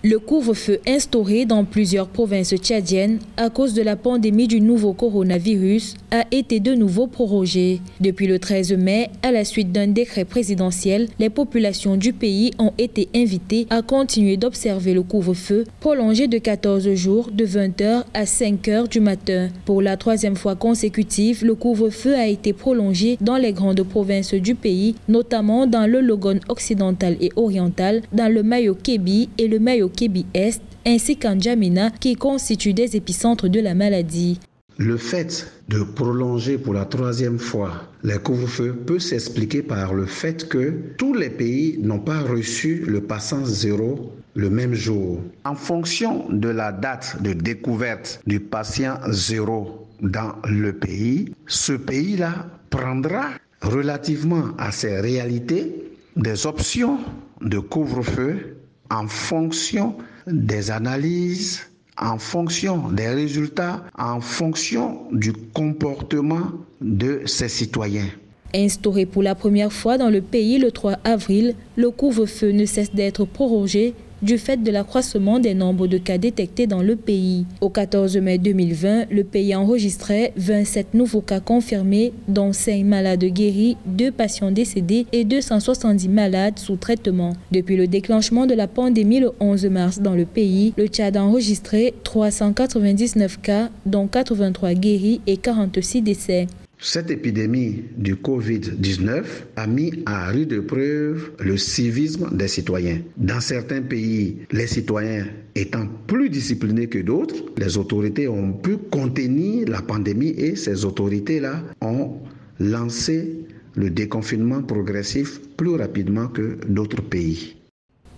Le couvre-feu instauré dans plusieurs provinces tchadiennes à cause de la pandémie du nouveau coronavirus a été de nouveau prorogé. Depuis le 13 mai, à la suite d'un décret présidentiel, les populations du pays ont été invitées à continuer d'observer le couvre-feu prolongé de 14 jours de 20h à 5h du matin. Pour la troisième fois consécutive, le couvre-feu a été prolongé dans les grandes provinces du pays, notamment dans le Logone occidental et oriental, dans le Mayo-Kébi et le Mayo-Kébi-Est, ainsi qu'en Djamena, qui constituent des épicentres de la maladie. Le fait de prolonger pour la troisième fois les couvre-feux peut s'expliquer par le fait que tous les pays n'ont pas reçu le patient zéro le même jour. En fonction de la date de découverte du patient zéro dans le pays, ce pays-là prendra relativement à ses réalités des options de couvre-feu en fonction des analyses, en fonction des résultats, en fonction du comportement de ses citoyens. Instauré pour la première fois dans le pays le 3 avril, le couvre-feu ne cesse d'être prorogé du fait de l'accroissement des nombres de cas détectés dans le pays. Au 14 mai 2020, le pays enregistrait 27 nouveaux cas confirmés, dont 5 malades guéris, 2 patients décédés et 270 malades sous traitement. Depuis le déclenchement de la pandémie le 11 mars dans le pays, le Tchad a enregistré 399 cas, dont 83 guéris et 46 décès. Cette épidémie du Covid-19 a mis à rude épreuve le civisme des citoyens. Dans certains pays, les citoyens étant plus disciplinés que d'autres, les autorités ont pu contenir la pandémie et ces autorités-là ont lancé le déconfinement progressif plus rapidement que d'autres pays.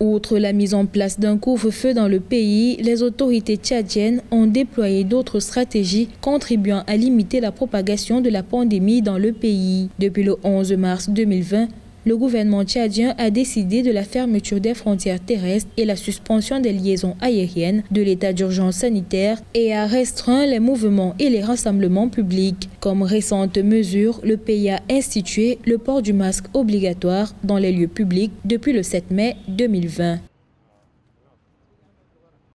Outre la mise en place d'un couvre-feu dans le pays, les autorités tchadiennes ont déployé d'autres stratégies contribuant à limiter la propagation de la pandémie dans le pays. Depuis le 11 mars 2020, le gouvernement tchadien a décidé de la fermeture des frontières terrestres et la suspension des liaisons aériennes, de l'état d'urgence sanitaire et a restreint les mouvements et les rassemblements publics. Comme récente mesure, le pays a institué le port du masque obligatoire dans les lieux publics depuis le 7 mai 2020.